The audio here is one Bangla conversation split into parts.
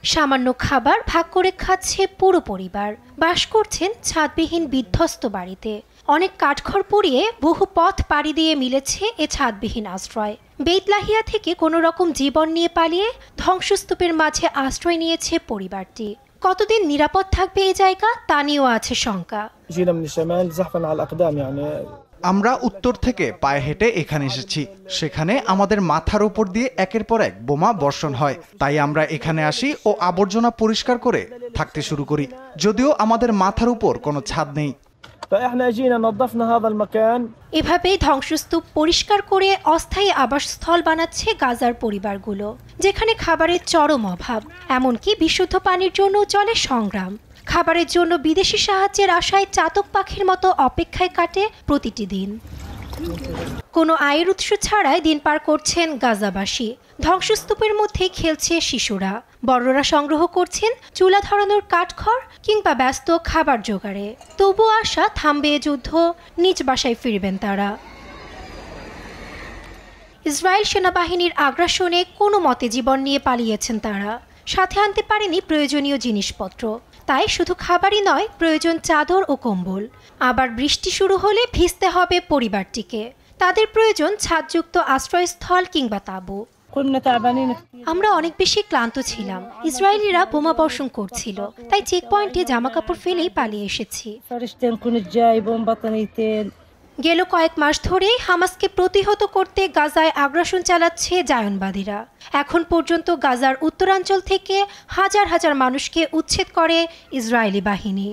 সামান্য খাবার ভাগ করে খাচ্ছে পুরো পরিবার। বাস করছেন ছাদবিহীন বিধ্বস্ত বাড়িতে। অনেক কাঠখড় পুড়িয়ে বহু পথ পাড়ি দিয়ে মিলেছে এ ছাদবিহীন আশ্রয়। বেতলাহিয়া থেকে কোনো রকম জীবন নিয়ে পালিয়ে ধ্বংসস্তূপের মাঝে আশ্রয় নিয়েছে পরিবারটি। কতদিন নিরাপদ থাকবে এই জায়গা তা নিয়েও আছে শঙ্কা। আমরা উত্তর থেকে পায়ে হেঁটে এখানে এসেছি। সেখানে আমাদের মাথার উপর দিয়ে একের পর এক বোমা বর্ষণ হয়। তাই আমরা এখানে আসি ও আবর্জনা পরিষ্কার করে থাকতে শুরু করি, যদিও আমাদের মাথার উপর কোনো ছাদ নেই। এভাবেই ধ্বংসস্তূপ পরিষ্কার করে অস্থায়ী আবাসস্থল বানাচ্ছে গাজার পরিবারগুলো, যেখানে খাবারের চরম অভাব, এমনকি বিশুদ্ধ পানির জন্য চলে সংগ্রাম। খাবারের জন্য বিদেশি সাহায্যের আশায় চাতক পাখির মতো অপেক্ষায় কাটে প্রতিটি দিন। কোনো আয়ের উৎস ছাড়াই দিন পার করছেন গাজাবাসী। ধ্বংসস্তূপের মধ্যে খেলছে শিশুরা, বড়রা সংগ্রহ করছেন চুলা ধরানোর কাঠখড় কিংবা ব্যস্ত খাবার জোগাড়ে। তবু আশা থামবে এ যুদ্ধ, নিজ বাসায় ফিরবেন তারা। ইসরায়েল সেনাবাহিনীর আগ্রাসনে কোনো মতে জীবন নিয়ে পালিয়েছেন তারা। সাথে আনতে পারেনি প্রয়োজনীয় জিনিসপত্র। তাই শুধু খাবারই নয়, প্রয়োজন চাদর ও কম্বল। আবার বৃষ্টি শুরু হলে ভিজতে হবে পরিবারটিকে। তাদের প্রয়োজন ছাদযুক্ত আশ্রয়স্থল কিংবা তাঁবু। আমরা অনেক বেশি ক্লান্ত ছিলাম। ইসরায়েলিরা বোমা বর্ষণ করছিল, তাই চেক পয়েন্টে জামাকাপড় ফেলেই পালিয়ে এসেছি। গেল কয়েক মাস ধরে হামাসকে প্রতিহত করতে গাজায় আগ্রাসন চালাচ্ছে জায়নবাদীরা। এখন পর্যন্ত গাজার উত্তরাঞ্চল থেকে হাজার হাজার মানুষকে উচ্ছেদ করে ইসরায়েলি বাহিনী।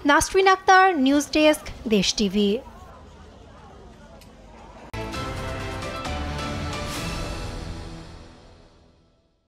নাসরিন আক্তার, নিউজ ডেস্ক, দেশ টিভি।